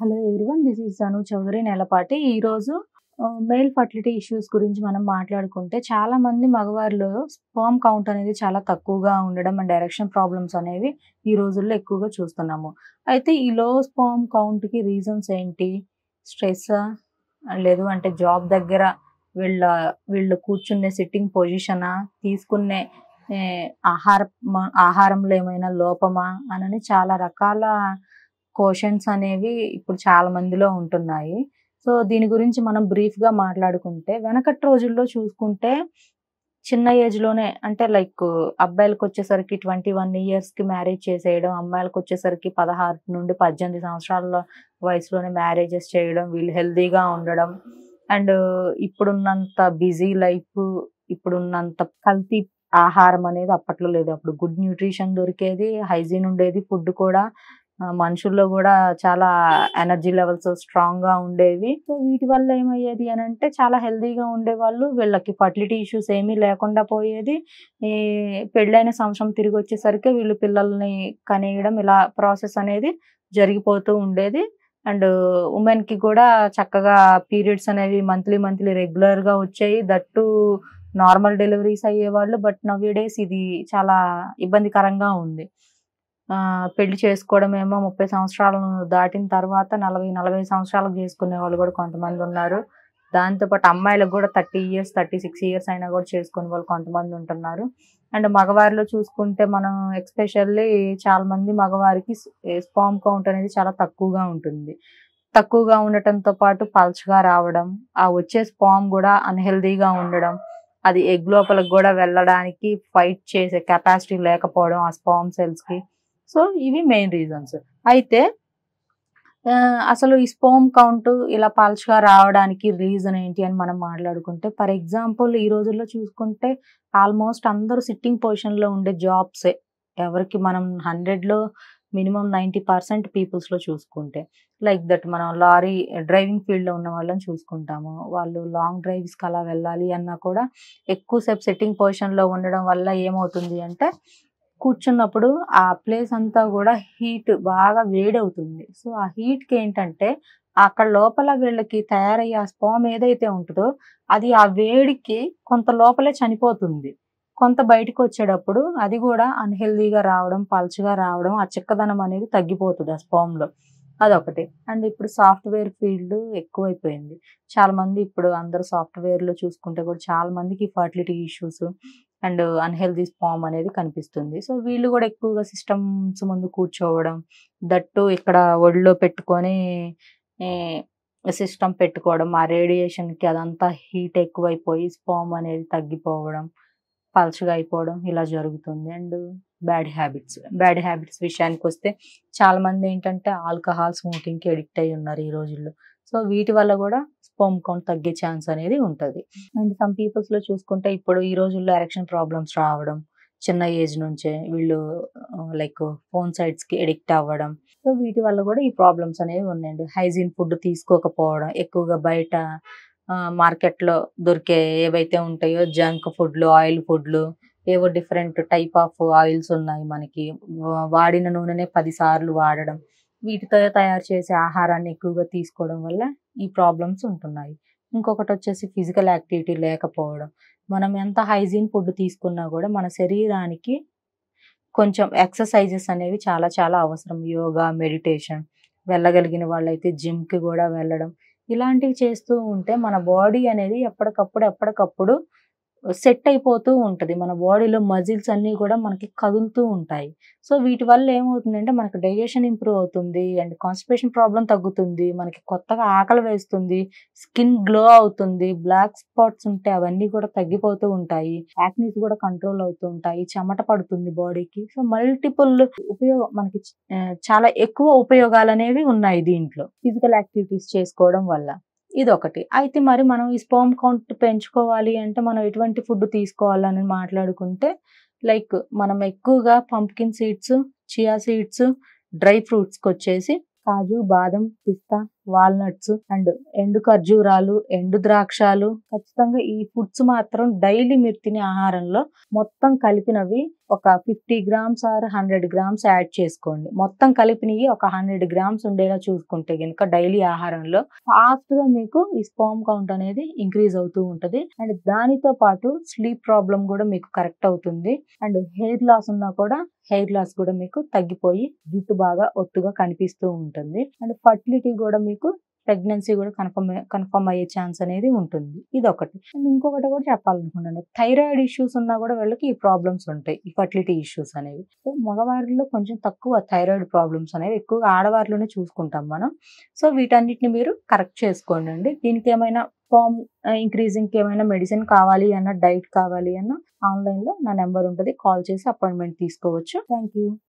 Hello everyone. This is అను చౌదరి నేలపాటి. ఈరోజు mail fertility issues గురించి మనం మాట్లాడుకుంటే, చాలా మంది మగవారిలో స్పెర్మ్ కౌంట్ అనేది చాలా తక్కువగా ఉండడం అండ్ ఎరెక్షన్ ప్రాబ్లమ్స్ అనేవి ఈ రోజుల్లో ఎక్కువగా చూస్తున్నాము. అయితే ఈ లో స్పెర్మ్ కౌంట్‌కి రీజన్స్ ఏంటి? స్ట్రెస్సా? లేదు అంటే జాబ్ దగ్గర వీళ్ళ వీళ్ళు కూర్చునే సిట్టింగ్ పొజిషనా? తీసుకునే ఆహ్, ఆహారంలో ఏమైనా లోపమా? అనని చాలా రకాల క్వెషన్స్ అనేవి ఇప్పుడు చాలా మందిలో ఉంటున్నాయి. సో, దీని గురించి మనం బ్రీఫ్‌గా మాట్లాడుకుంటే, వెనకటి రోజుల్లో చూసుకుంటే చిన్న ఏజ్‌లోనే అంటే అబ్బాయిలకొచ్చేసరికి 21 ఇయర్స్‌కి మ్యారేజ్ చేసేయడం, అమ్మాయిలకొచ్చేసరికి 16-18 సంవత్సరాల వయసులోనే మ్యారేజెస్ చేయడం, వీళ్ళు హెల్తీగా ఉండడం. అండ్ ఇప్పుడున్నంత బిజీ లైఫ్, ఇప్పుడున్నంత కల్తీ ఆహారం అనేది అప్పట్లో లేదు. అప్పుడు గుడ్ న్యూట్రిషన్ దొరికేది, హైజీన్ ఉండేది, ఫుడ్ కూడా మనుషుల్లో గూడా చాలా ఎనర్జీ లెవెల్స్ స్ట్రాంగ్‌గా ఉండేవి. సో, వీటి వల్ల ఏమయ్యేది అనంటే చాలా హెల్తీగా ఉండేవాళ్ళు. వీళ్ళకి ఫర్టిలిటీ ఇష్యూస్ ఏమీ లేకుండా పోయేది. ఈ పెళ్ళైన సంవత్సరం తిరిగొచ్చేసరికి వీళ్ళు పిల్లల్ని కనేయడం ఇలా ప్రాసెస్ అనేది జరిగిపోతూ ఉండేది. అండ్ వుమెన్‌కి కూడా చక్కగా పీరియడ్స్ అనేవి మంత్లీ రెగ్యులర్‌గా వచ్చాయి. దట్ టూ నార్మల్ డెలివరీస్ అయ్యేవాళ్ళు. బట్ నౌ ఏ డేస్ ఇది చాలా ఇబ్బందికరంగా ఉంది. పెళ్లి చేసుకోవడమేమో 30 సంవత్సరాలను దాటిన తర్వాత 40 సంవత్సరాలకు చేసుకునే వాళ్ళు కూడా కొంతమందున్నారు. దాంతో పాటు అమ్మాయిలకు కూడా 30 ఇయర్స్, 36 ఇయర్స్ అయినా కూడా చేసుకునే వాళ్ళు కొంతమంది ఉంటున్నారు. అండ్ మగవారిలో చూసుకుంటే మనం ఎస్పెషల్లీ చాలా మంది మగవారికి స్పెర్మ్ కౌంట్ అనేది చాలా తక్కువగా ఉంటుంది. తక్కువగా ఉండటంతో పాటు పల్చగా రావడం, ఆ వచ్చే స్పెర్మ్ కూడా అన్‌హెల్తీగా ఉండడం, అది ఎగ్ లోపలికి కూడా వెళ్ళడానికి ఫైట్ చేసే కెపాసిటీ లేకపోవడం ఆ స్పెర్మ్ సెల్స్‌కి. సో, ఇవి మెయిన్ రీజన్స్. అయితే అసలు ఈ స్పెర్మ్ కౌంట్ ఇలా పల్చగా రావడానికి రీజన్ ఏంటి అని మనం మాట్లాడుకుంటే, ఫర్ ఎగ్జాంపుల్ ఈ రోజుల్లో చూసుకుంటే ఆల్మోస్ట్ అందరూ సిట్టింగ్ పొజిషన్‌లో ఉండే జాబ్సే. ఎవరికి మనం 100లో మినిమమ్ 90% పీపుల్స్‌లో చూసుకుంటే. లైక్ దట్ మనం లారీ డ్రైవింగ్ ఫీల్డ్‌లో ఉన్న వాళ్ళని చూసుకుంటాము. వాళ్ళు లాంగ్ డ్రైవ్స్‌కి అలా వెళ్ళాలి అన్నా కూడా ఎక్కువ సేపు సిట్టింగ్ పొజిషన్‌లో ఉండడం వల్ల ఏమవుతుంది అంటే, కూర్చున్నప్పుడు ఆ ప్లేస్ అంతా గూడా హీట్ బాగా వేడవుతుంది. సో, ఆ హీట్‌కేంటంటే అక్కడ లోపల వీళ్ళకి తయారయ్యే ఆ స్పెర్మ్ ఏదైతే ఉంటదో అది ఆ వేడికి కొంత లోపలే చనిపోతుంది. కొంత బయటికొచ్చేటప్పుడు అది గూడా అన్‌హెల్తీగా రావడం, పల్చగా రావడం, ఆ చిక్కదనం అనేది తగ్గిపోతది ఆ స్పెర్మ్‌లో. అదొకటి. అండ్ ఇప్పుడు సాఫ్ట్‌వేర్ ఫీల్డ్ ఎక్కువైపోయింది. చాలా మంది ఇప్పుడు అందరూ సాఫ్ట్‌వేర్‌లో చూసుకుంటే కూడా చాలా మందికి fertility issues and unhealthy sperm అనేది కనిపిస్తుంది. సో, వీళ్ళు గూడా ఎక్కువగా సిస్టమ్స్ ముందు కూర్చోవడం, దట్ టూ ఇక్కడ ఒడిలో పెట్టుకొని సిస్టమ్ పెట్టుకోవడం, ఆ రేడియేషన్‌కి అదంతా హీట్ ఎక్కువైపోయి స్పెర్మ్ అనేది తగ్గిపోవడం, పల్చగా అయిపోవడం ఇలా జరుగుతుంది. అండ్ బ్యాడ్ హ్యాబిట్స్ విషయానికొస్తే చాలామందేంటంటే ఆల్కహాల్, స్మోకింగ్‌కి అడిక్ట్ అయ్యి ఉన్నారు ఈ రోజుల్లో. సో, వీటి వల్ల గూడా స్పెర్మ్ కౌంట్ తగ్గే ఛాన్స్ అనేది ఉంటది. అండ్ సమ్ పీపుల్స్‌లో చూసుకుంటే ఇప్పుడు ఈ రోజుల్లో ఎరెక్షన్ ప్రాబ్లమ్స్ రావడం, చిన్న ఏజ్ నుంచే వీళ్ళు ఫోన్ సైట్స్‌కి అడిక్ట్ అవ్వడం. సో, వీటి వల్ల గూడా ఈ ప్రాబ్లమ్స్ అనేవి ఉన్నాయండి. హైజీన్ ఫుడ్ తీసుకోకపోవడం, ఎక్కువగా బయట మార్కెట్‌లో దొరికే ఏవైతే ఉంటాయో జంక్ ఫుడ్‌లు, ఆయిల్ ఫుడ్‌లు, ఏవో డిఫరెంట్ టైప్ ఆఫ్ ఆయిల్స్ ఉన్నాయి మనకి. వాడిన నూనెనే 10 సార్లు వాడడం. వీటితో తయారు చేసే ఆహారాన్ని ఎక్కువగా తీసుకోవడం వల్ల ఈ ప్రాబ్లమ్స్ ఉంటున్నాయి. ఇంకొకటొచ్చేసి ఫిజికల్ యాక్టివిటీ లేకపోవడం. మనం ఎంత హైజీన్ ఫుడ్ తీసుకున్నా గూడా మన శరీరానికి కొంచెం ఎక్సర్‌సైజెస్ అనేవి చాలా చాలా అవసరం. యోగా, మెడిటేషన్ వెళ్ళగలిగిన వాళ్ళైతే జిమ్‌కి గూడా వెళ్ళడం. ఇలాంటివి చేస్తూ ఉంటే మన బాడీ అనేది ఎప్పటికప్పుడు సెట్ అయిపోతూ ఉంటది. మన బాడీలో మజిల్స్ అన్నీ గూడా మనకి కదులుతూ ఉంటాయి. సో, వీటి వల్ల ఏమవుతుందంటే మనకు డైజెషన్ ఇంప్రూవ్ అవుతుంది. అండ్ కాన్‌స్టిపేషన్ ప్రాబ్లమ్ తగ్గుతుంది. మనకి కొత్తగా ఆకలి వేస్తుంది. స్కిన్ గ్లో అవుతుంది. బ్లాక్ స్పాట్స్ ఉంటే అవన్నీ కూడా తగ్గిపోతూ ఉంటాయి. యాక్నీస్ గూడా కంట్రోల్ అవుతూ ఉంటాయి. చెమట పడుతుంది బాడీకి. సో, మల్టిపుల్ మనకి చాలా ఎక్కువ ఉపయోగాలనేవి ఉన్నాయి దీంట్లో. ఫిజికల్ యాక్టివిటీస్ చేసుకోవడం వల్ల. ఇదొకటి. అయితే మరి మనం ఈ స్పెర్మ్ కౌంట్ పెంచుకోవాలి అంటే మనం ఎటువంటి ఫుడ్ తీసుకోవాలని మాట్లాడుకుంటే, మనం ఎక్కువగా pumpkin seeds, chia seeds, dry ఫ్రూట్స్‌కొచ్చేసి కాజు, బాదం, పిస్తా వాల్నట్స్ అండ్ ఎండు ఖర్జూరాలు, ఎండు ద్రాక్షాలు, ఖచ్చితంగా ఈ ఫుడ్స్ మాత్రం డైలీ మీరు తినే ఆహారంలో మొత్తం కలిపినవి ఒక 50 గ్రామ్స్ ఆర్ 100 గ్రామ్స్ యాడ్ చేసుకోండి. మొత్తం కలిపినవి ఒక 100 గ్రామ్స్ ఉండేలా చూసుకుంటే గనుక డైలీ ఆహారంలో ఫాస్ట్ గా మీకు ఈ స్పర్మ్ కౌంట్ అనేది ఇంక్రీజ్ అవుతూ ఉంటది. అండ్ దానితో పాటు స్లీప్ ప్రాబ్లం కూడా మీకు కరెక్ట్ అవుతుంది. అండ్ హెయిర్ లాస్ ఉన్నా కూడా హెయిర్ లాస్ కూడా మీకు తగ్గిపోయి జుట్టు బాగా ఒత్తుగా కనిపిస్తూ ఉంటుంది. అండ్ ఫర్టిలిటీ కూడా మీకు ప్రెగ్నెన్సీ కూడా కన్ఫర్మ్ అయ్యే ఛాన్స్ అనేది ఉంటుంది. ఇదొకటి. అండ్ ఇంకొకటి కూడా చెప్పాలనుకున్నాను. థైరాయిడ్ ఇష్యూస్ ఉన్నా కూడా వీళ్ళకి ఈ ప్రాబ్లమ్స్ ఉంటాయి. ఈ ఫర్టిలిటీ ఇష్యూస్ అనేవి. సో మగవారిలో కొంచెం తక్కువ థైరాయిడ్ ప్రాబ్లమ్స్ అనేవి ఎక్కువగా ఆడవారిలోనే చూసుకుంటాం మనం. సో వీటన్నిటిని మీరు కరెక్ట్ చేసుకోండి. దీనికి ఏమైనా స్పర్మ్ ఇంక్రీజింగ్ ఏమైనా మెడిసిన్ కావాలి అన్న, డైట్ కావాలి అన్న ఆన్లైన్ లో నా నెంబర్ ఉంటుంది. కాల్ చేసి అపాయింట్మెంట్ తీసుకోవచ్చు. Thank you.